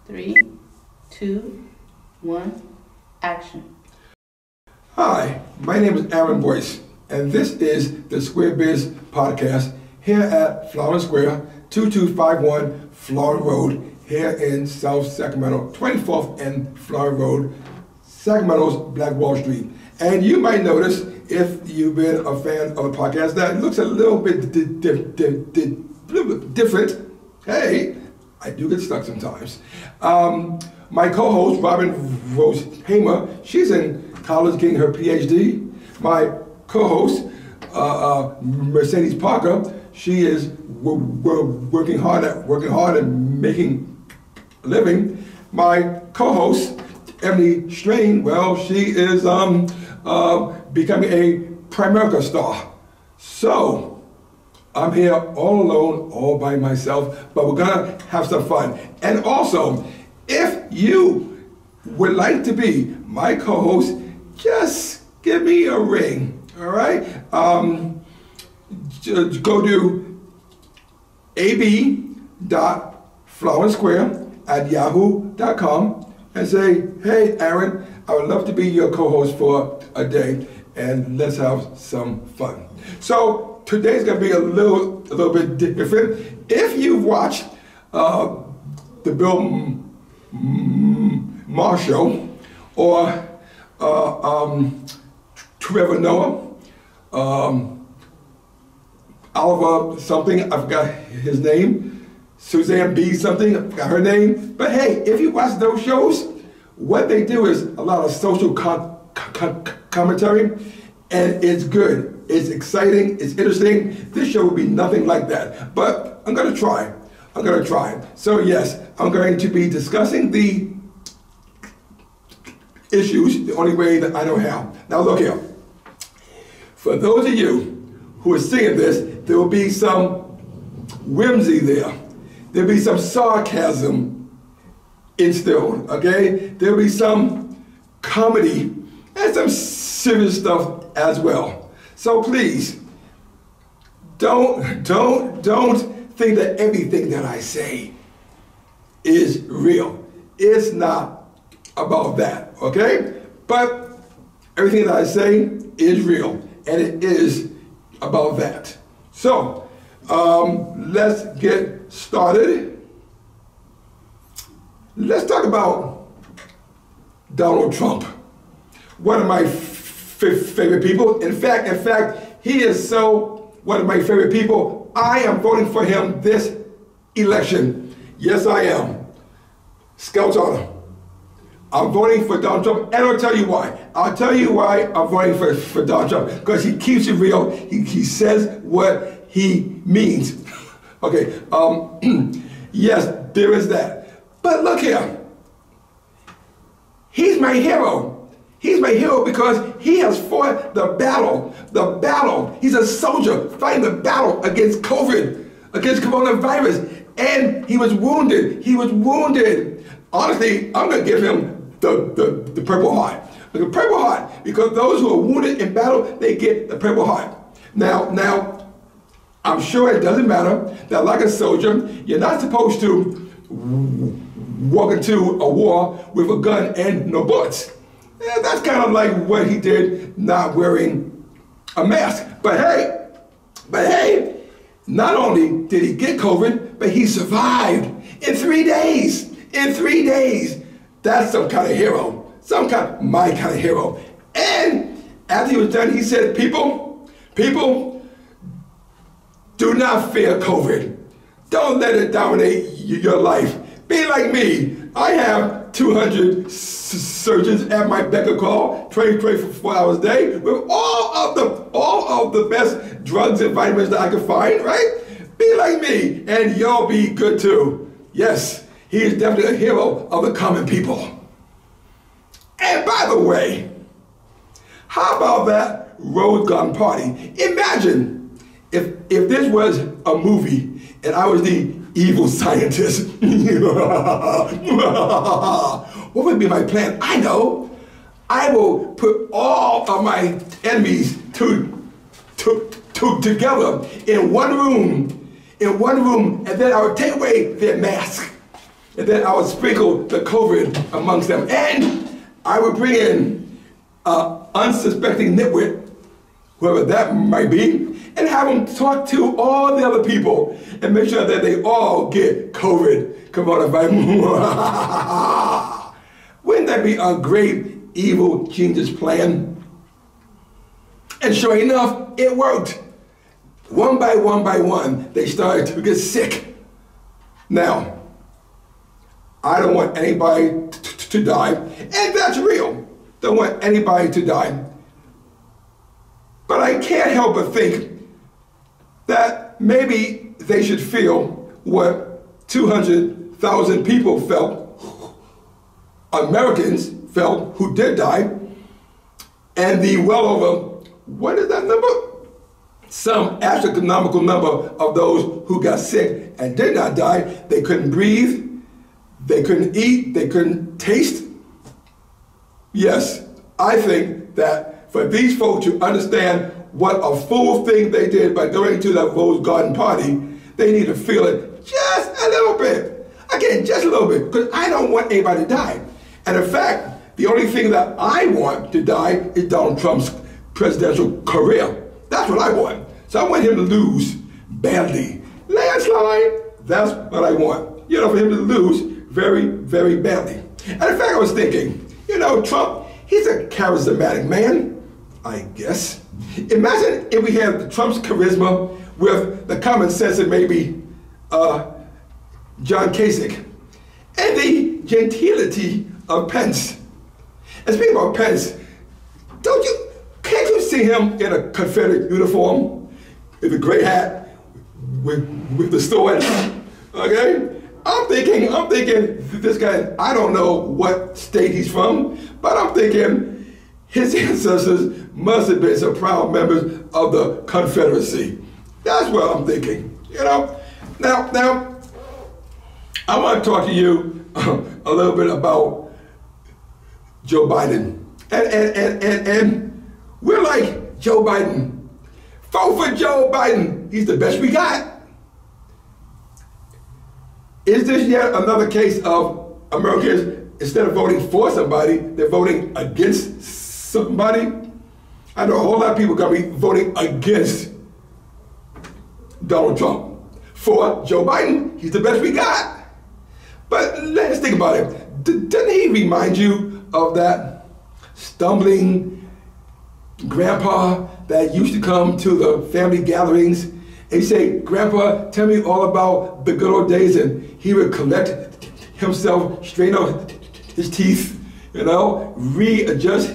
3, 2, 1, action. Hi, my name is Aaron Boyce, and this is the Square Biz Podcast here at Flower Square, 2251 Florida Road, here in South Sacramento, 24th and Florida Road, Sacramento's Black Wall Street. And you might notice, if you've been a fan of the podcast, that it looks a little bit different. Hey, I do get stuck sometimes. My co-host, Robin Rose Hamer, she's in college getting her PhD. My co-host, Mercedes Parker, she is working hard and making a living. My co-host, Emily Strain, well, she is becoming a Primerica star. So, I'm here all alone, all by myself, but we're gonna have some fun. And also, if you would like to be my co-host, just give me a ring, all right? Just go to ab.flowersquare@yahoo.com and say, hey, Aaron, I would love to be your co-host for a day, and let's have some fun. So today's gonna be a little bit different. If you've watched the Bill Maher show, or Trevor Noah, Oliver something, I forgot his name, Suzanne B something, I forgot her name. But hey, if you watch those shows, what they do is a lot of social commentary, and it's good. It's exciting, it's interesting. This show will be nothing like that, but I'm gonna try. So yes, I'm going to be discussing the issues the only way that I know how. Now look here, for those of you who are seeing this, there will be some whimsy there. There'll be some sarcasm instilled, okay? There'll be some comedy and some serious stuff as well. So please, don't think that everything that I say is real. It's not about that, okay? But everything that I say is real, and it is about that. So, let's get started. Let's talk about Donald Trump, one of my favorite people. In fact, he is so one of my favorite people. I am voting for him this election. Yes, I am. Scout's honor. I'm voting for Donald Trump, and I'll tell you why. I'm voting for Donald Trump, because he keeps it real. He says what he means. Okay, yes, there is that. But look here. He's my hero. He's my hero because he has fought the battle. He's a soldier fighting the battle against COVID, against coronavirus, and he was wounded. Honestly, I'm gonna give him the Purple Heart. The Purple Heart, because those who are wounded in battle, they get the Purple Heart. Now, I'm sure it doesn't matter that, like a soldier, you're not supposed to walk into a war with a gun and no bullets. Yeah, that's kind of like what he did, not wearing a mask. But hey, not only did he get COVID, but he survived in 3 days. That's some kind of hero. My kind of hero. And after he was done, he said, people, do not fear COVID. Don't let it dominate your life. Be like me. I have 200 surgeons at my beck and call, 24 hours a day, with all of the best drugs and vitamins that I can find, right? Be like me, and y'all be good too. Yes, he is definitely a hero of the common people. And by the way, how about that Rose Garden party? Imagine if this was a movie and I was the evil scientist. What would be my plan? I know. I will put all of my enemies together in one room, and then I would take away their mask. and then I would sprinkle the COVID amongst them. And I would bring in unsuspecting nitwit, whoever that might be, and have them talk to all the other people and make sure that they all get COVID coronavirus. Wouldn't that be a great evil genius plan? And sure enough, it worked. One by one, they started to get sick. Now, I don't want anybody to die, and that's real. Don't want anybody to die. But I can't help but think that maybe they should feel what 200,000 people felt, Americans felt who did die, and the well over, what is that number? Some astronomical number of those who got sick and did not die. They couldn't breathe, they couldn't eat, they couldn't taste. Yes, I think that for these folks to understand what a fool thing they did by going to that Rose Garden party, they need to feel it just a little bit. Again, just a little bit, because I don't want anybody to die. And in fact, the only thing that I want to die is Donald Trump's presidential career. That's what I want. So I want him to lose badly. Landslide, that's what I want. You know, for him to lose very, very badly. And in fact, I was thinking, you know, Trump, he's a charismatic man, I guess. Imagine if we had Trump's charisma with the common sense of maybe John Kasich and the gentility of Pence. And speaking about Pence, can't you see him in a Confederate uniform with a gray hat with the sword? Okay? I'm thinking this guy, I don't know what state he's from, but I'm thinking his ancestors must have been some proud members of the Confederacy. That's what I'm thinking, you know? Now, I want to talk to you a little bit about Joe Biden. And we're like, Joe Biden, vote for Joe Biden. He's the best we got. Is this yet another case of Americans, instead of voting for somebody, they're voting against somebody? I know a whole lot of people going to be voting against Donald Trump. For Joe Biden, he's the best we got. But let's think about it. Doesn't he remind you of that stumbling grandpa that used to come to the family gatherings and he'd say, Grandpa, tell me all about the good old days, and he would collect himself, straighten out his teeth, you know, readjust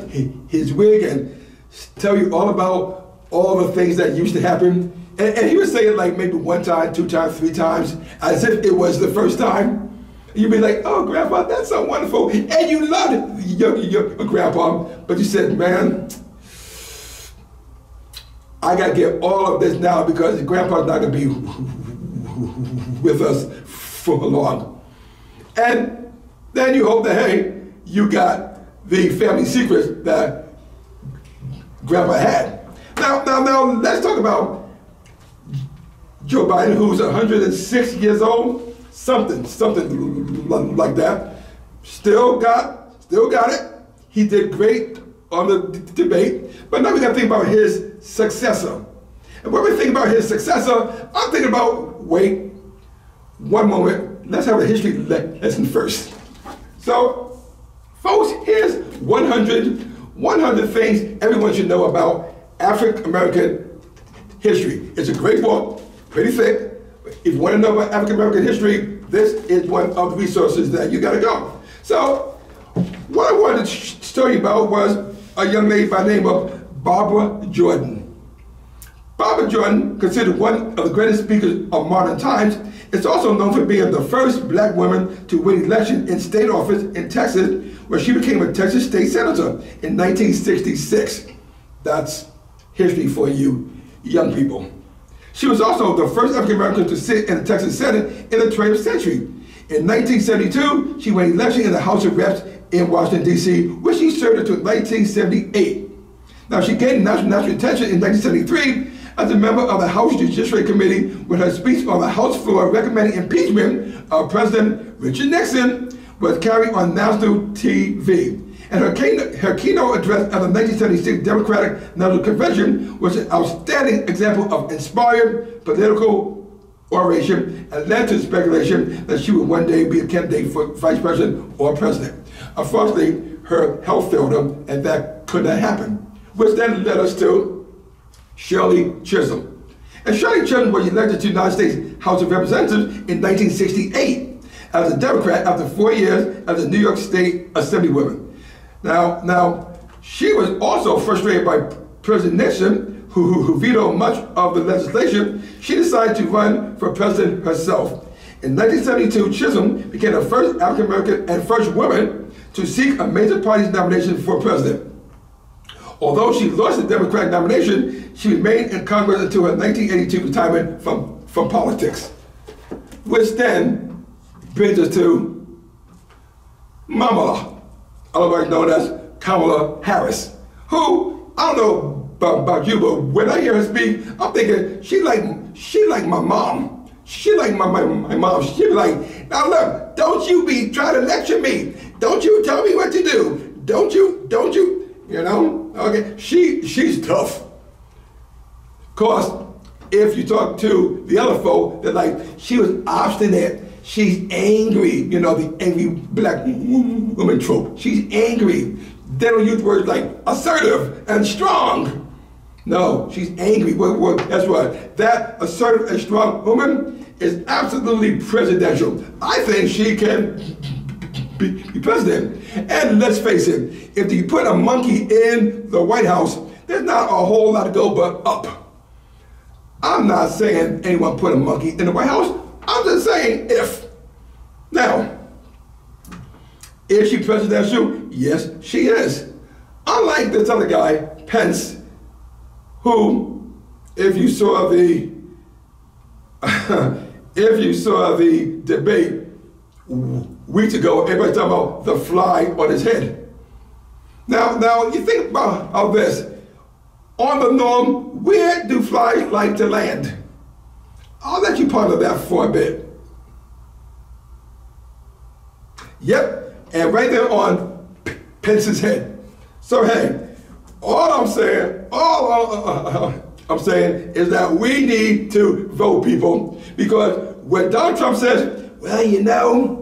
his wig and tell you all about all the things that used to happen. And he would say it like maybe one time, two times, three times, as if it was the first time. You'd be like, oh, Grandpa, that's so wonderful. And you loved your grandpa, but you said, man, I got to get all of this now because Grandpa's not going to be with us for long. And then you hope that, hey, you got the family secrets that Grandpa had. Now, let's talk about Joe Biden, who's 106 years old, something like that. Still got it. He did great on the debate, but now we got to think about his successor. And when we think about his successor, I'm thinking about, wait, one moment, let's have a history lesson first. So, folks, here's 100 things everyone should know about African American history. It's a great book, pretty thick. If you want to know about African American history, this is one of the resources that you got to go. So, what I wanted to tell you about was a young lady by the name of Barbara Jordan. Barbara Jordan, considered one of the greatest speakers of modern times, is also known for being the first black woman to win election in state office in Texas, where she became a Texas state senator in 1966. That's history for you young people. She was also the first African American to sit in the Texas Senate in the 20th century. In 1972, she won election in the House of Reps in Washington, D.C., where she served until 1978. Now, she gained national attention in 1973 as a member of the House Judiciary Committee with her speech on the House floor recommending impeachment of President Richard Nixon was carried on national TV. And her keynote address at the 1976 Democratic National Convention was an outstanding example of inspired political oration and led to speculation that she would one day be a candidate for vice president or president. Unfortunately, her health failed her, and that could not happen, which then led us to Shirley Chisholm. And Shirley Chisholm was elected to the United States House of Representatives in 1968 as a Democrat after 4 years as a New York State Assemblywoman. Now, she was also frustrated by President Nixon, who vetoed much of the legislation. She decided to run for president herself. In 1972, Chisholm became the first African American and first woman to seek a major party's nomination for president. Although she lost the Democratic nomination, she remained in Congress until her 1982 retirement from politics. Which then brings us to Mama, otherwise known as Kamala Harris, who, I don't know about you, but when I hear her speak, I'm thinking she like my mom. She like my mom. She be like, now look, don't you be trying to lecture me. Don't you tell me what to do. Don't you, you know? Okay, she's tough. Of course, if you talk to the other folk, they're like, she was obstinate. She's angry, you know, the angry black woman trope. She's angry. They don't use words like assertive and strong. No, she's angry. Well, that's what. That assertive and strong woman is absolutely presidential. I think she can be president. And let's face it, if you put a monkey in the White House, there's not a whole lot to go but up. I'm not saying anyone put a monkey in the White House. I'm just saying if. Now, is she presidential? Yes, she is. Unlike this other guy, Pence, who, if you saw the debate weeks ago, everybody's talking about the fly on his head. Now you think about this. On the norm, where do flies like to land? I'll let you ponder that for a bit. Yep, and right there on Pence's head. So hey, all I'm saying is that we need to vote, people, because when Donald Trump says, well, you know,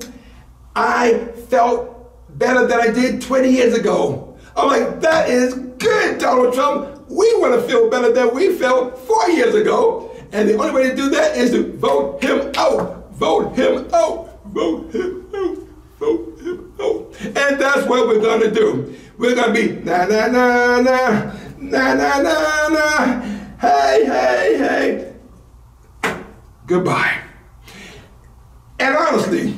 I felt better than I did 20 years ago. I'm like, that is good, Donald Trump. We want to feel better than we felt 4 years ago. And the only way to do that is to vote him out. Vote him out. Vote him out. Vote him out. And that's what we're going to do. We're going to be na na na na na na na na. Hey, hey, hey. Goodbye. And honestly,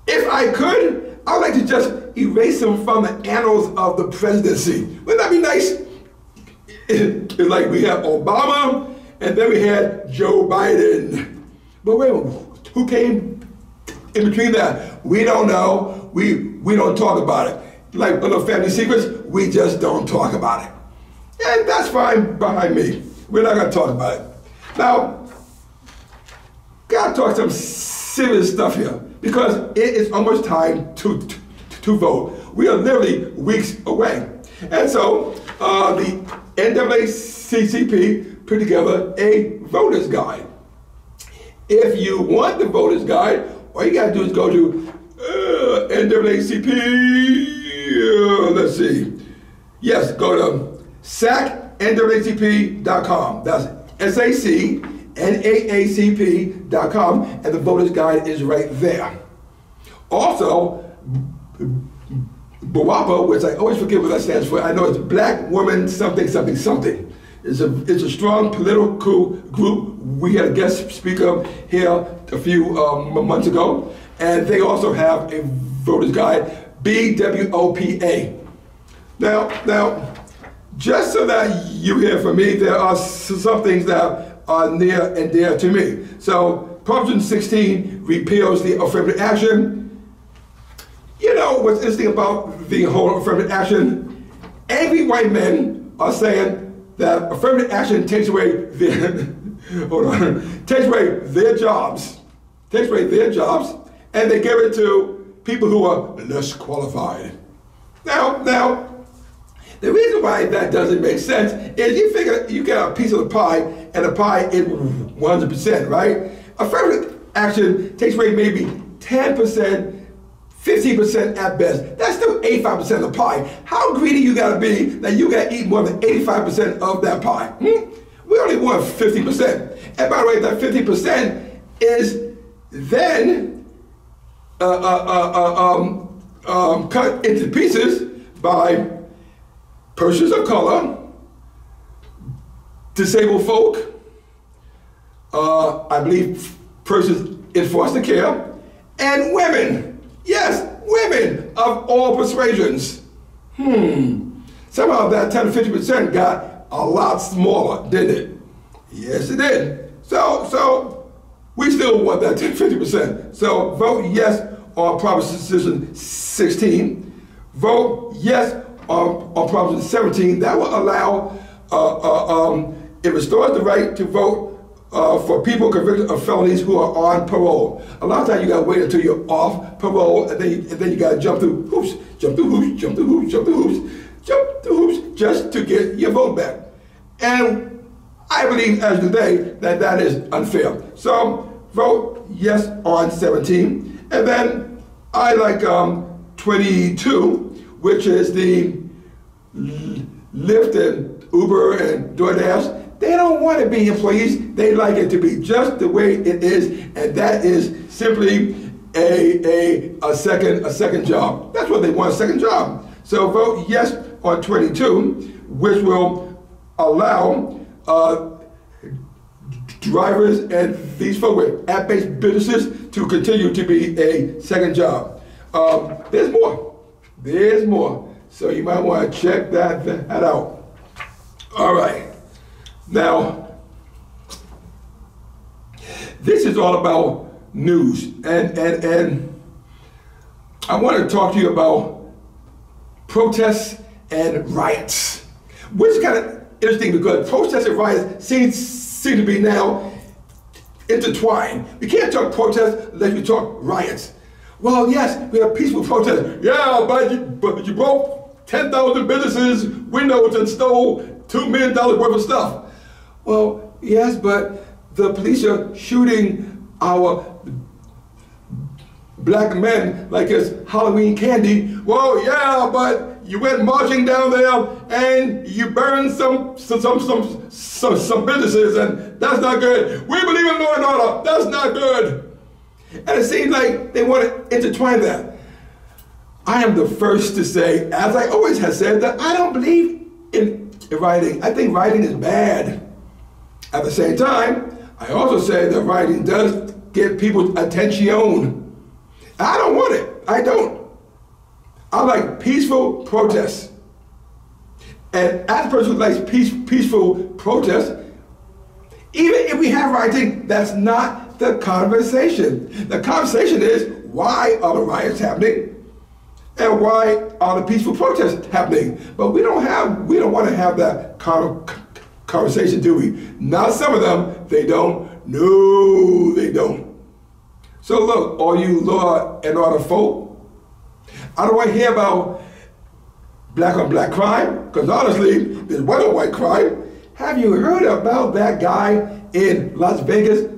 if I could, I'd like to just erase him from the annals of the presidency. Wouldn't that be nice? It's like we have Obama, and then we had Joe Biden. But wait, who came in between that? We don't know. We don't talk about it. Like little family secrets, we just don't talk about it. And that's fine behind me. We're not going to talk about it. Now, gotta talk some serious stuff here, because it is almost time to vote. We are literally weeks away. And so the NAACP put together a voter's guide. If you want the voter's guide, all you gotta do is go to NAACP, let's see. Yes, go to SACNAACP.com. That's SACNAACP.com, and the voter's guide is right there. Also, BWAPA, which I always forget what that stands for. I know it's Black Woman Something Something Something. It's a strong political group. We had a guest speaker here a few months ago, and they also have a voter's guide, BWOPA. Now, just so that you hear from me, there are some things that are near and dear to me. So, Proposition 16 repeals the affirmative action. You know what's interesting about the whole affirmative action? Angry white men are saying that affirmative action takes away their, hold on, takes away their jobs, and they give it to people who are less qualified. Now, the reason why that doesn't make sense is you figure you get a piece of the pie, and the pie is 100%, right? Affirmative action takes away maybe 10%, 15% at best. That's still 85% of the pie. How greedy you gotta be that you gotta eat more than 85% of that pie? We only want 50%. And by the way, that 50% is then cut into pieces by persons of color, disabled folk, I believe persons in foster care, and women. Yes, women of all persuasions. Somehow that 10 to 50% got a lot smaller, didn't it? Yes, it did. So we still want that 10 to 50%. So vote yes on Proposition 16. Vote yes on Proposition 17. That will allow, it restores the right to vote for people convicted of felonies who are on parole. A lot of times you gotta wait until you're off parole, and then you gotta jump through hoops, just to get your vote back. And I believe, as today, that is unfair. So vote yes on 17, and then I like 22, which is the Lyft and Uber and DoorDash. They don't want to be employees. They like it to be just the way it is, and that is simply a second job. That's what they want, a second job. So vote yes on 22, which will allow drivers and these folks with app-based businesses to continue to be a second job. There's more. So you might want to check that out. All right. Now, this is all about news, and I want to talk to you about protests and riots, which is kind of interesting because protests and riots seem to be now intertwined. We can't talk protests unless we talk riots. Well, yes, we have peaceful protests. Yeah, but you broke 10,000 businesses' windows and stole $2 million worth of stuff. Well, yes, but the police are shooting our black men like it's Halloween candy. Well, yeah, but you went marching down there and you burned some businesses, and that's not good. We believe in law and order. That's not good. And it seems like they want to intertwine that. I am the first to say, as I always have said, that I don't believe in rioting. I think rioting is bad. At the same time, I also say that rioting does get people's attention. I don't want it. I don't. I like peaceful protests. And as a person who likes peaceful protests, even if we have rioting, that's not the conversation. The conversation is, why are the riots happening? And why are the peaceful protests happening? But we don't want to have that conversation, do we? Not some of them. They don't. No, they don't. So look, all you law and order folk, I don't want to hear about black on black crime, because honestly, there's white on white crime. Have you heard about that guy in Las Vegas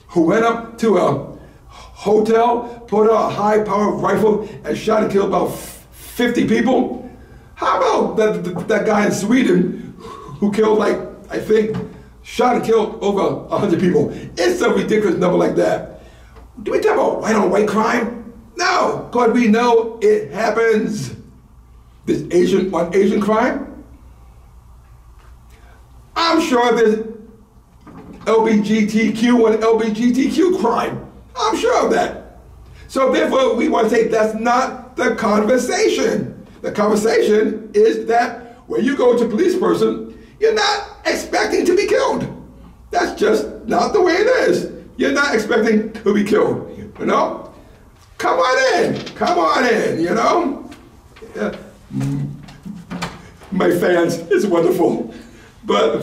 who went up to a hotel, pulled out a high-powered rifle, and shot and killed about 50 people? How about that guy in Sweden who killed, like, I think, shot and killed over 100 people? It's a ridiculous number like that. Do we talk about white on white crime? No, because we know it happens. This Asian on Asian crime? I'm sure there's LGBTQ on LGBTQ crime. I'm sure of that. So therefore, we want to say that's not the conversation. The conversation is that when you go to a police person, you're not expecting to be killed. That's just not the way it is. You're not expecting to be killed, you know? Come on in, you know? My fans, it's wonderful. So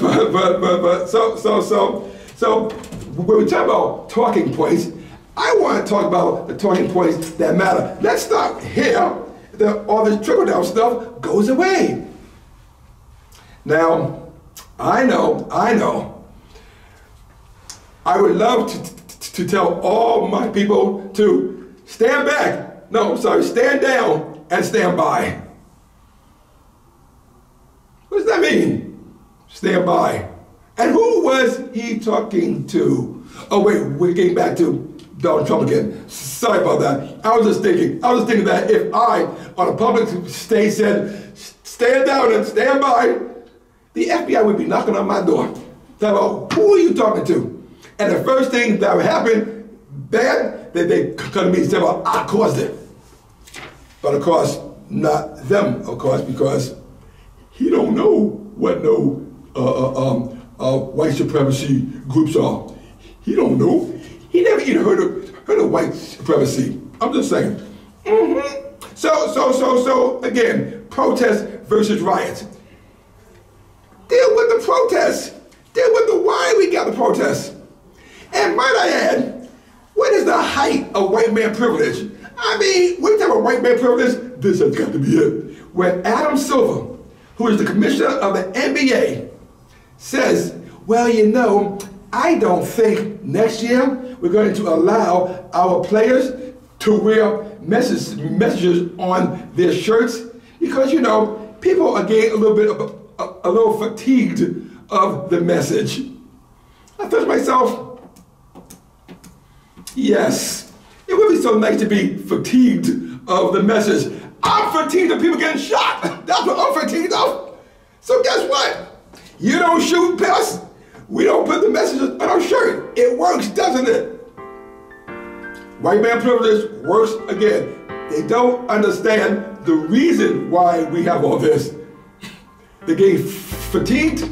when we talk about talking points, I want to talk about the talking points that matter. Let's stop here. All this trickle down stuff goes away. Now, I know. I would love to tell all my people to stand back. No, sorry, stand down and stand by. What does that mean? Stand by. And who was he talking to? Oh wait, we're getting back to Donald Trump again. Sorry about that. I was just thinking that if I, on a public stage, said, stand down and stand by, the FBI would be knocking on my door. Talking about, who are you talking to? And the first thing that would happen, bad, that they come to me and say, well, I caused it. But of course, not them, of course, because he don't know what no white supremacy groups are. He don't know. He never even heard of white supremacy. I'm just saying. So again, protests versus riots. Deal with the protests. Deal with the why we got the protests. And might I add, what is the height of white man privilege? I mean, when you talk about white man privilege, this has got to be it. When Adam Silver, who is the commissioner of the NBA, says, well, you know, I don't think next year we're going to allow our players to wear messages on their shirts because, you know, people are getting a little fatigued of the message. I thought to myself, yes, it would be so nice to be fatigued of the message. I'm fatigued of people getting shot. That's what I'm fatigued of. So guess what? You don't shoot us. We don't put the messages on our shirt. It works, doesn't it? White man privilege works again. They don't understand the reason why we have all this. They get fatigued.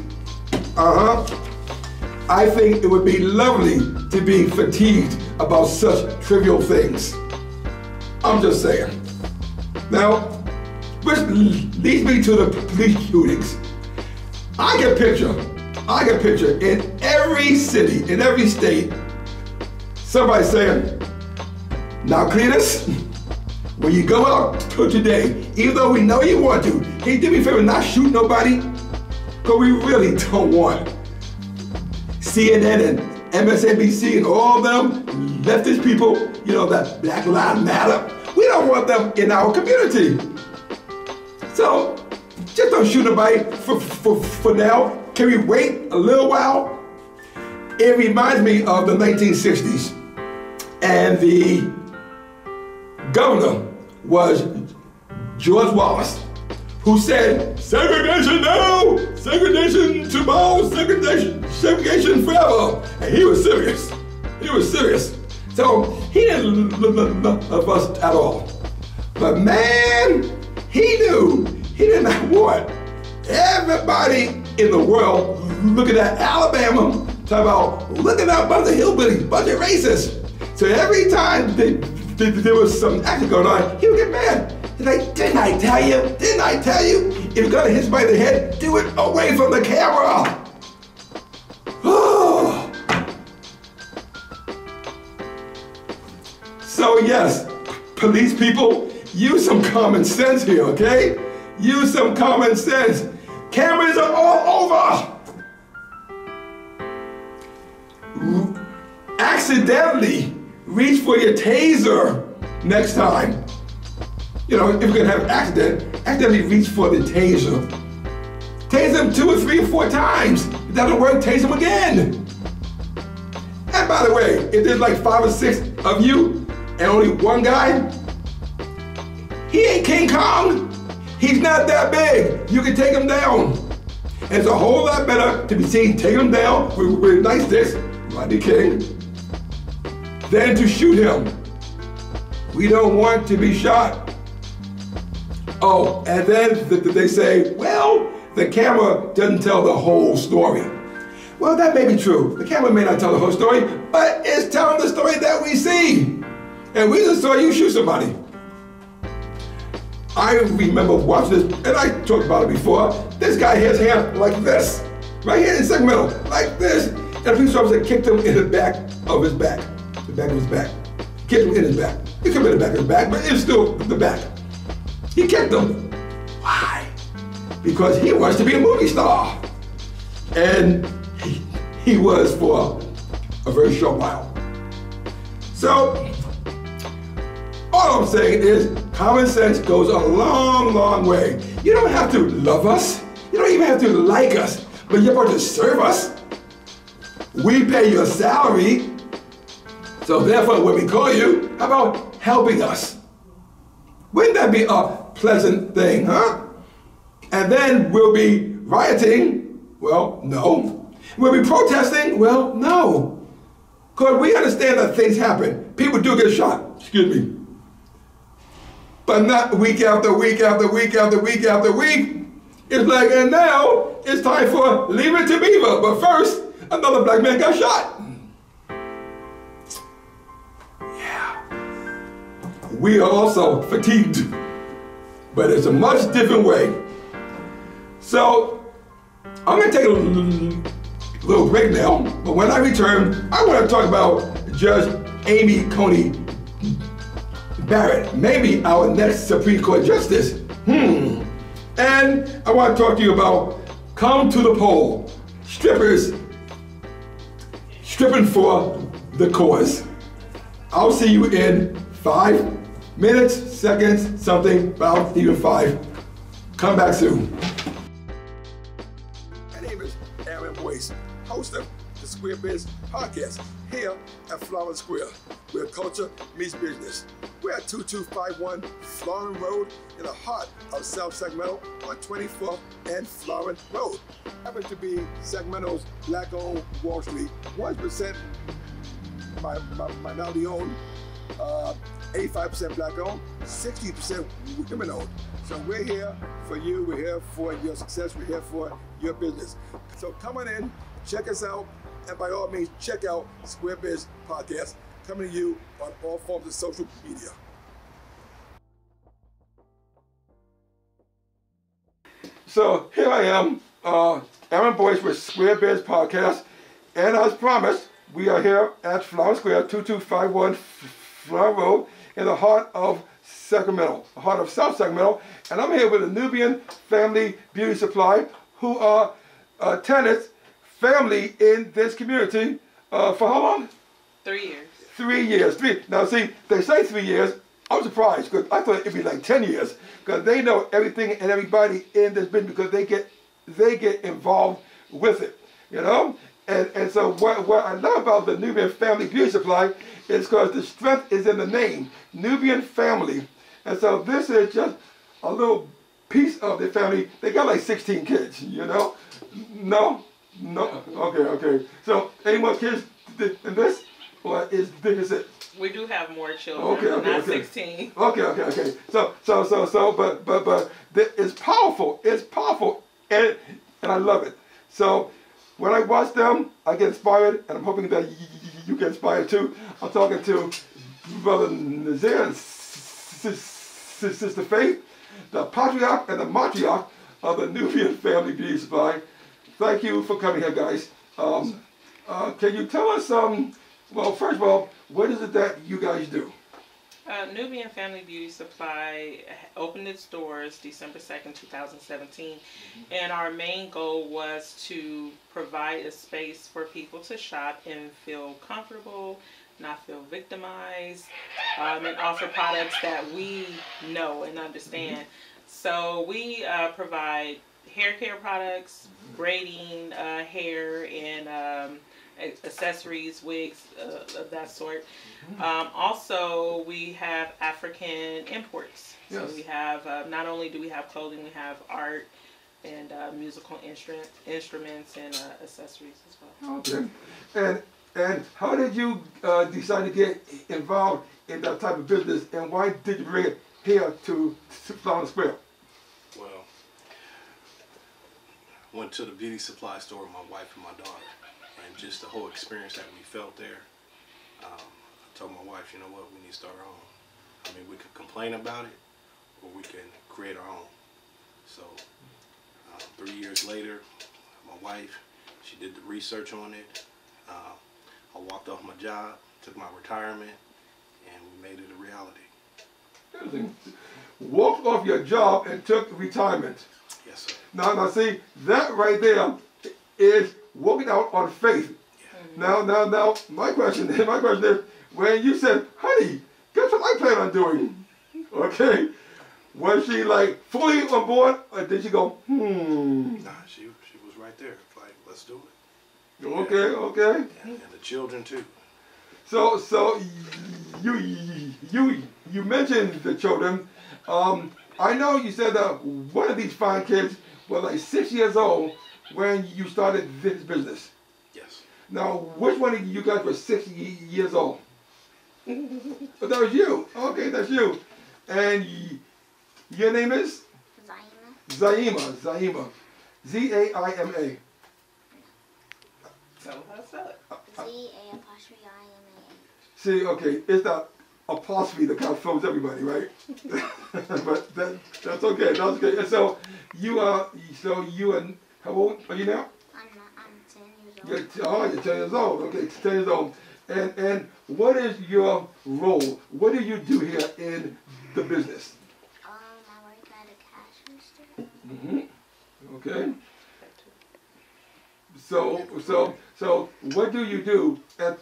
I think it would be lovely to be fatigued about such trivial things. I'm just saying. Now, which leads me to the police shootings. I get a picture in every city, in every state, somebody saying, now Cletus, when you go out today, even though we know you want to, can you do me a favor and not shoot nobody? Because we really don't want CNN and MSNBC and all them leftist people, you know, that Black Lives Matter. We don't want them in our community. So just don't shoot nobody for now. Can we wait a little while? It reminds me of the 1960s. And the governor was George Wallace, who said, segregation now, segregation tomorrow, segregation forever. And he was serious. He was serious. So he didn't love us at all. But man, he knew he did not want everybody in the world looking at Alabama, talking about, look at that bunch of hillbillies, bunch of racists. So every time there was some action going on, he would get mad. He's like, didn't I tell you? Didn't I tell you? If you're gonna hit somebody in the head, do it away from the camera. Oh. So yes, police people, use some common sense here, okay? Use some common sense. Cameras are all over. Accidentally reach for your taser next time. You know, if you're gonna have an accident, accidentally reach for the taser. Tase them 2 or 3 or 4 times. If that doesn't work, tase them again. And by the way, if there's like 5 or 6 of you and only one guy, he ain't King Kong. He's not that big. You can take him down. And it's a whole lot better to be seen taking him down with nice sticks, Rodney King, than to shoot him. We don't want to be shot. Oh, and then they say, well, the camera doesn't tell the whole story. Well, that may be true. The camera may not tell the whole story, but it's telling the story that we see. And we just saw you shoot somebody. I remember watching this, and I talked about it before. This guy has hair like this, right here in Sacramento, like this. And a police officer kicked him in the back of his back. The back of his back. Kicked him in his back. He kicked him in the back of his back, but it's still the back. He kicked him. Why? Because he wants to be a movie star. And he was for a very short while. So, all I'm saying is common sense goes a long, long way. You don't have to love us. You don't even have to like us, but you're supposed to serve us. We pay your salary. So therefore, when we call you, how about helping us? Wouldn't that be a pleasant thing, huh? And then we'll be rioting. Well, no. We'll be protesting. Well, no. Because we understand that things happen. People do get shot. Excuse me. But not week after week after week after week after week. It's like, and now it's time for Leave It to Beaver. But first, another black man got shot. Yeah. We are also fatigued, but it's a much different way. So, I'm going to take a little break now, but when I return, I want to talk about Judge Amy Coney Barrett, maybe our next Supreme Court Justice. And I want to talk to you about Come to the Poll, strippers stripping for the cause. I'll see you in 5 minutes, seconds, something, about even 5. Come back soon. My name is Aaron Boyce, host of the Square Biz podcast here at Flower Square, where culture meets business. We're at 2251 Florin Road in the heart of South Sacramento on 24th and Florin Road. Happens to be Sacramento's black-owned Wall Street, 1% minority-owned, 85% black-owned, 60% women-owned. So we're here for you, we're here for your success, we're here for your business. So come on in, check us out, and by all means, check out Square Biz Podcast, coming to you on all forms of social media. So here I am, Aaron Boyce with Square Biz Podcast, and as promised, we are here at Flower Square, 2251 Flower Road, in the heart of Sacramento, the heart of South Sacramento, and I'm here with the Nubian Family Beauty Supply, who are tenants, family in this community for how long? 3 years. 3 years. Now see, they say 3 years. I'm surprised because I thought it'd be like 10 years because they know everything and everybody in this business because they get involved with it, you know. And so what I love about the Nubian Family Beauty Supply is because the strength is in the name, Nubian Family. And so this is just a little piece of the family. They got like 16 kids, you know. No. Okay. So any more kids in this, or is this it? We do have more children. Not 16. Okay. So, but it's powerful. It's powerful, and I love it. So when I watch them, I get inspired, and I'm hoping that you get inspired too. I'm talking to Brother Nazir and Sister Faith, the patriarch and the matriarch of the Nubian Family Beauty Supply. Thank you for coming here, guys. Can you tell us, well, first of all, what is it that you guys do? Nubian Family Beauty Supply opened its doors December 2nd, 2017, and our main goal was to provide a space for people to shop and feel comfortable, not feel victimized, and offer products that we know and understand. So we provide hair care products, braiding, hair, and accessories, wigs of that sort. Also, we have African imports. Yes. So we have, not only do we have clothing, we have art and musical instruments and accessories as well. Okay. And how did you decide to get involved in that type of business, and why did you bring it here to Flower Square? Well, went to the beauty supply store with my wife and my daughter, and just the whole experience that we felt there. I told my wife, you know what, we need to start our own. I mean, we could complain about it, or we can create our own. So 3 years later, my wife She did the research on it. I walked off my job, took my retirement, and we made it a reality. Interesting. Walked off your job and took retirement. Yes, sir. Now, see, that right there is walking out on faith. Yeah. Now, my question is, when you said, honey, guess what I plan on doing? Okay. Was she like fully on board, or did she go, Nah, she was right there. Like, let's do it. Okay. And the children too. So you mentioned the children. I know you said that one of these fine kids was like 6 years old when you started this business. Yes. Now, which one of you guys was 6 years old? But that was you. Okay, that's you. And your name is? Zaima. Z-A-I-M-A. Tell them how to spell it. Z-A-I-M-A. See, okay, it's the apostrophe that kind of throws everybody, right? But that's okay. That's okay. And so you are. How old are you now? I'm 10 years old. You're 10 years old. Okay, 10 years old. And what is your role? What do you do here in the business? I work at a cash register. Okay. So what do you do at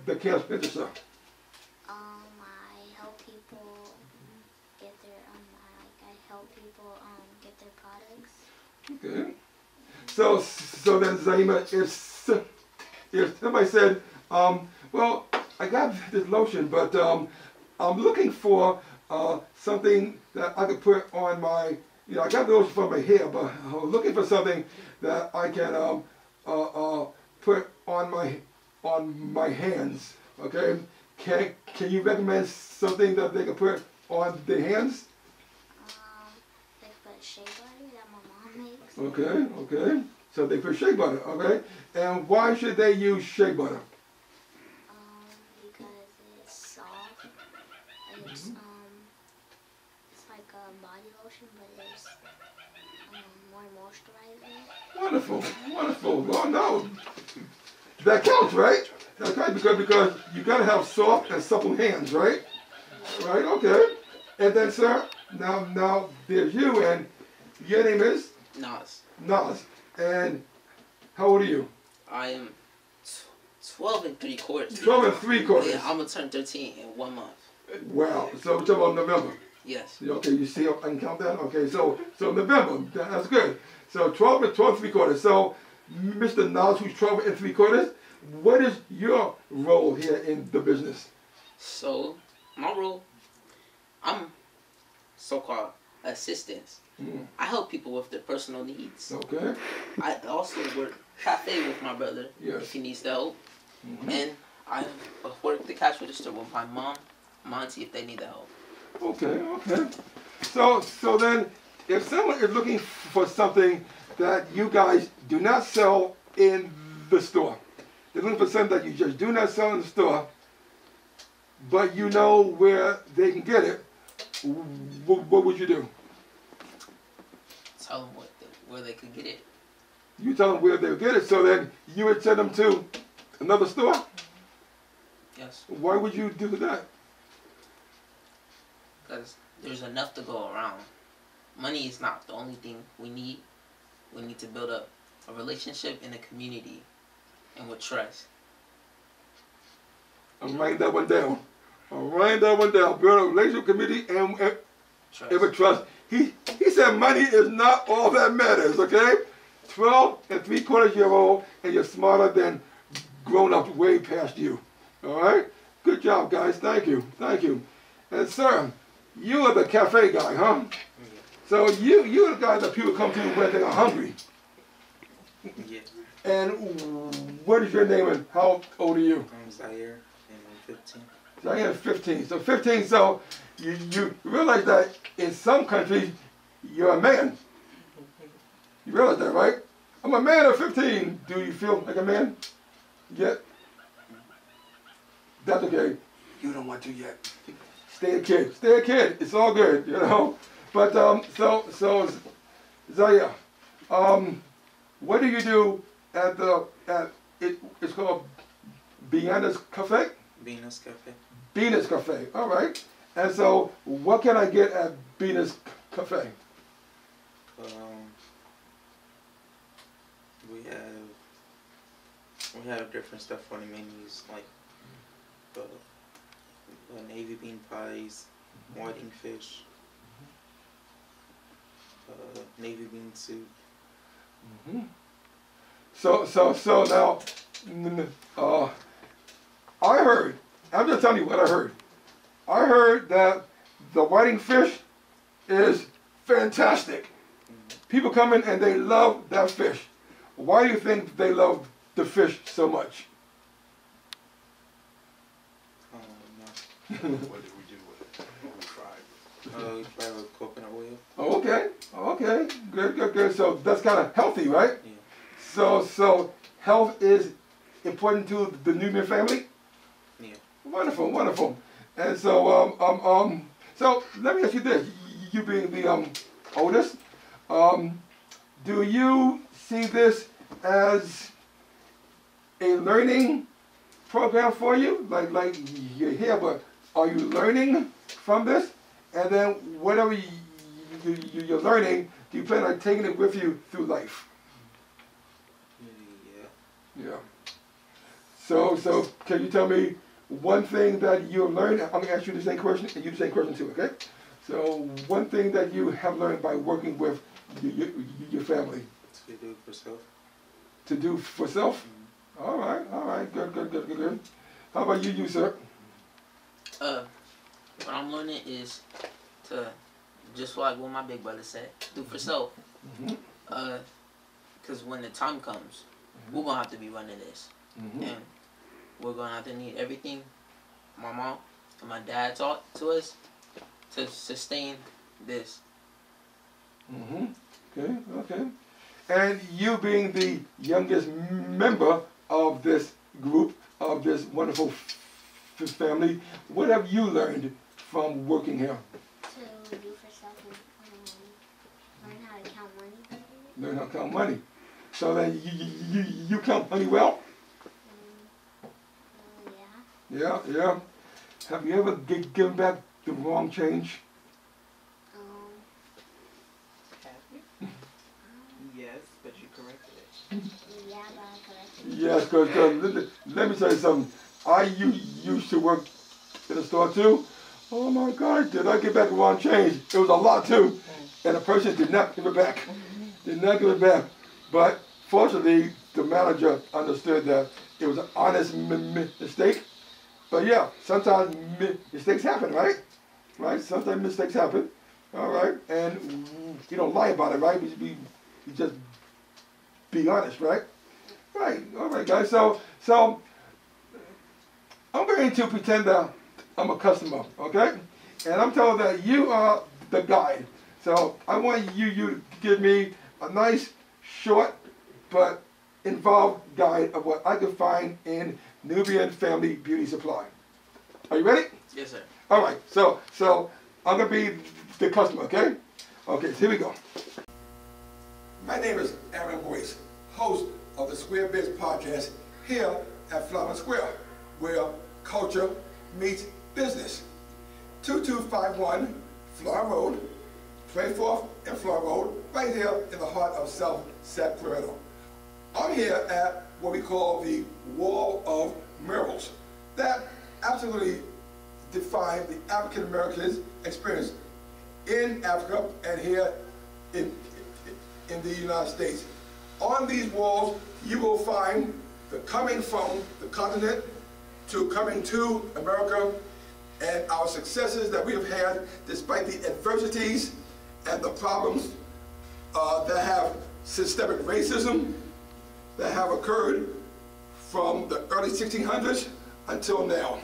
the cash register? I help people get their products. Okay. So then Zaima, if somebody said, well, I got this lotion, but I'm looking for something that I could put on my, I got the lotion for my hair, but I'm looking for something that I can put on my hands. Okay. Can you recommend something that they can put on their hands? They put shea butter that my mom makes. Okay. So they put shea butter, okay? And why should they use shea butter? Because it's soft. It's like a body lotion, but it's more moisturizing. Wonderful. Well, no, that counts, right? That's right, because you gotta have soft and supple hands, right? Right. Okay. And then, sir, now there's you, and your name is Nas. And how old are you? I am 12 and 3/4. 12 and 3/4. Yeah, I'm gonna turn 13 in 1 month. Wow. So we're talking about November. Yes. Okay, you see, I can count that? Okay, so November, that's good. So 12 and 3/4. So, Mr. Nas, who's 12 and 3/4, what is your role here in the business? So, my role, I'm so-called assistance. I help people with their personal needs. Okay. I also work cafe with my brother if he needs the help. And I work the cash register with my mom, my auntie if they need the help. Okay. So then, if someone is looking for something that you guys do not sell in the store, they're looking for something that you just do not sell in the store, but you know where they can get it, what would you do? Tell them where they could get it. You tell them where they'll get it, so then you would send them to another store? Yes. Why would you do that? Because there's enough to go around. Money is not the only thing we need. We need to build up a relationship in a community and with trust. I'm writing that one down. Build a relationship community and with trust. He said money is not all that matters, okay? 12 and 3/4 year old, and you're smarter than grown up way past you. All right? Good job, guys. Thank you. And sir, you are the cafe guy, huh? So you're the guy that people come to when they're hungry. Yes. And what is your name and how old are you? I'm Zaire, and I'm 15. Zaire is 15. So 15, so you realize that in some countries, you're a man. You realize that, right? I'm a man at 15. Do you feel like a man yet? That's okay. You don't want to yet. Stay a kid. It's all good, you know. But so Zaire, what do you do at it's called Biana's Cafe? Venus Cafe. Venus Cafe, all right. And so, what can I get at Venus Cafe? We have different stuff on the menus, like navy bean pies, whiting fish, navy bean soup. Mm-hmm. So now, I heard, I'm just telling you what I heard. I heard that the whiting fish is fantastic. People come in and they love that fish. Why do you think they love the fish so much? No. What did we do with it? What we tried? We try with coconut oil. Oh, okay, good. So that's kind of healthy, right? Yeah. So health is important to the Nubian family? Yeah. Wonderful. And so, so let me ask you this. You being the oldest, do you see this as a learning program for you? Like you're here, but are you learning from this? And then whatever you're learning, do you plan on taking it with you through life? Yeah. Yeah. So can you tell me one thing that you've learned? I'm going to ask you the same question, and you the same question too, okay? So one thing that you have learned by working with your family. To do it for self. To do for self? All right, good. How about you, sir? What I'm learning is to, just like what my big brother said, do for self. Because when the time comes, we're going to have to be running this. And we're going to have to need everything my mom and my dad taught to us to sustain this. Okay. And you being the youngest member of this group, of this wonderful family, what have you learned from working here? To do for self and learn how to count money. Learn how to count money. So then you count money well? Yeah. Have you ever given back the wrong change? Have you? Yes, but you corrected it. Yeah, but I corrected it. Yes, because let me tell you something. I used to work in a store too. Oh my God, did I get back the wrong change? It was a lot too. And the person did not give it back. But fortunately, the manager understood that it was an honest mistake. But yeah, sometimes mistakes happen, right? Sometimes mistakes happen. All right, and you don't lie about it, right? You just be honest, right? Right. All right, guys. So I'm going to pretend that I'm a customer, okay? And I'm told that you are the guide. So I want you to give me a nice, short, but involved guide of what I can find in Nubian Family Beauty Supply. Are you ready? Yes, sir. All right. So I'm gonna be the customer, okay? Okay. So here we go. My name is Aaron Boyce, host of the Square Biz podcast here at Flower Square, where culture meets business. 2251 Flower Road, 24th and Flower Road, right here in the heart of South Sacramento. I'm here at what we call the Wall of Murals that absolutely define the African Americans' experience in Africa and here in the United States. On these walls, you will find the coming from the continent to coming to America and our successes that we have had despite the adversities and the problems that have systemic racism that have occurred from the early 1600s until now.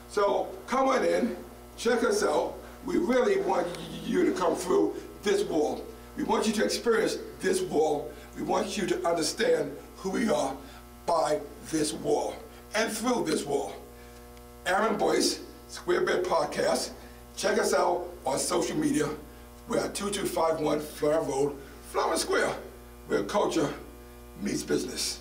So come on in, check us out. We really want you to come through this wall. We want you to experience this wall. We want you to understand who we are by this wall and through this wall. Aaron Boyce, Square Bed Podcast. Check us out on social media. We're at 2251 Flower Road, Flower Square, where culture meets business.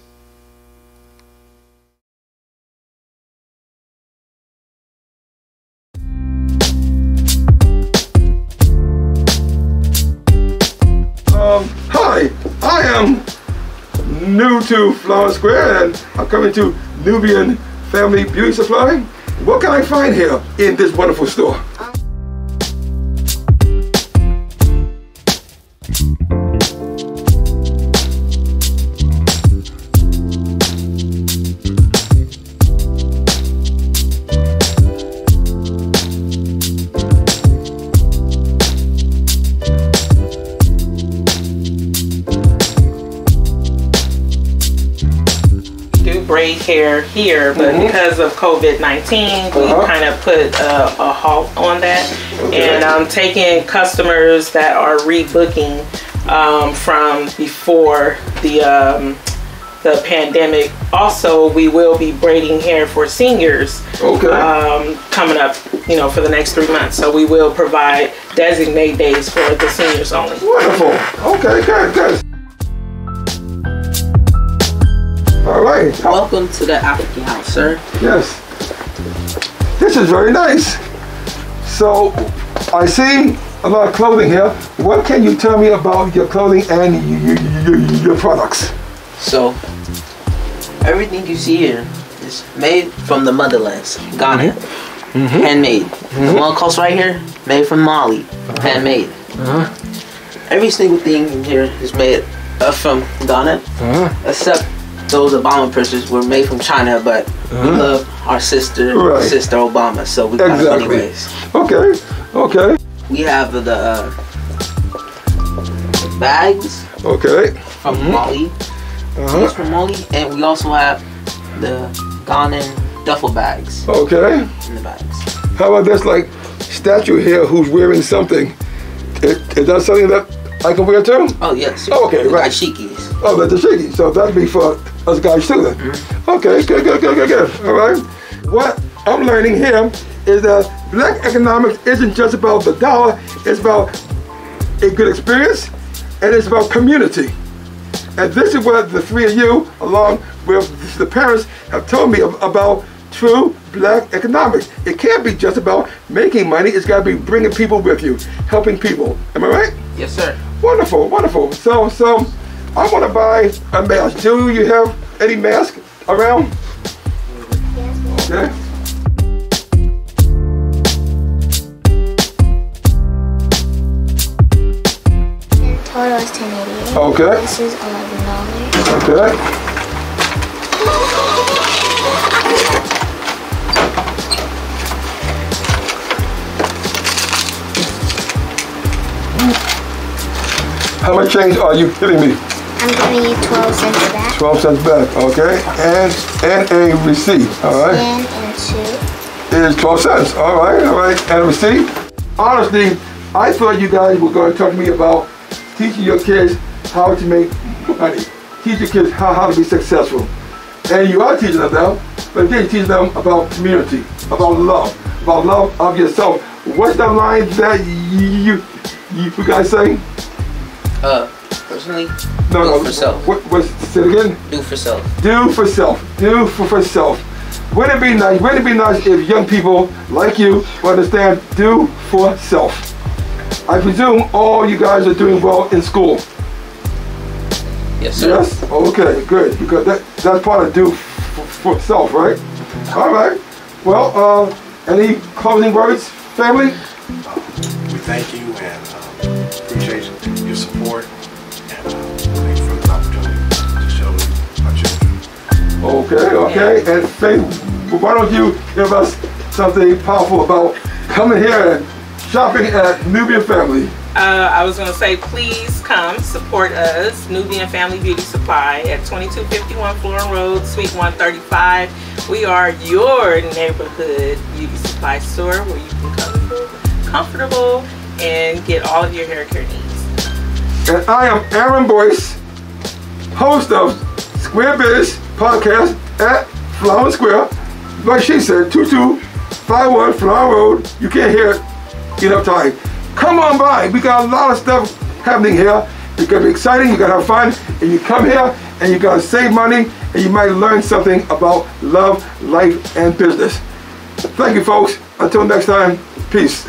new to Flower Square and I'm coming to Nubian Family Beauty Supply. What can I find here in this wonderful store? Braid hair here, but because of COVID-19, we kind of put a halt on that. And I'm taking customers that are rebooking from before the pandemic. Also, we will be braiding hair for seniors coming up, you know, for the next 3 months. So we will provide designated days for the seniors only. Wonderful. Okay, good. All right. Welcome to the African house, sir. Yes. This is very nice. So, I see a lot of clothing here. What can you tell me about your clothing and your products? So, everything you see here is made from the motherlands, Ghana, handmade. The one coast right here, made from Mali, handmade. Every single thing in here is made from Ghana, except those Obama pictures were made from China, but we love our sister Obama, so we got it anyways. Okay. We have the bags from Mali. These from Mali, and we also have the Ghanaian duffel bags. Okay. In the bags. How about this, like, statue here who's wearing something? Is that something that I can wear too? Oh, yes. Oh, okay, right. Dashikis. Oh, that's the shiki. So that'd be for us guys too then. Okay, good. All right. What I'm learning here is that black economics isn't just about the dollar, it's about a good experience and it's about community. And this is what the three of you, along with the parents, have told me about true black economics. It can't be just about making money, it's got to be bringing people with you, helping people. Am I right? Yes, sir. Wonderful. So I want to buy a mask. Do you have any mask around? Yes. Okay. Total is $10.88. Okay. This is $11. Okay. How much change are you giving me? I'm giving you 12 cents back. 12 cents back, okay. And a receipt, all right. And Is 12 cents, all right. And a receipt. Honestly, I thought you guys were going to talk to me about teaching your kids how to make money. Teach your kids how to be successful. And you are teaching them now, but again, teaching them about community, about love of yourself. What's the line that you guys say? Personally, No, do for self. Say it again? Do for self. Do for self. Do for self. Wouldn't it be nice if young people like you would understand do for self? I presume all you guys are doing well in school. Yes, sir. Yes? Okay, good. Because that's part of do for self, right? All right. Well, any closing words, family? We thank you and appreciate your support and thank you for the opportunity to show our children. Okay. And Faith, why don't you give us something powerful about coming here and shopping at Nubian Family? I was going to say, please come support us, Nubian Family Beauty Supply at 2251 Florin Road, Suite 135. We are your neighborhood beauty supply store where you can come and feel comfortable and get all of your hair care needs. And I am Aaron Boyce, host of Square Biz podcast at Flower Square. Like she said, 2251 Florin Road. You can't hear it enough time. Come on by. We got a lot of stuff happening here. It's gonna be exciting. You gotta have fun, and you come here and you gotta save money, and you might learn something about love, life, and business. Thank you, folks. Until next time, peace.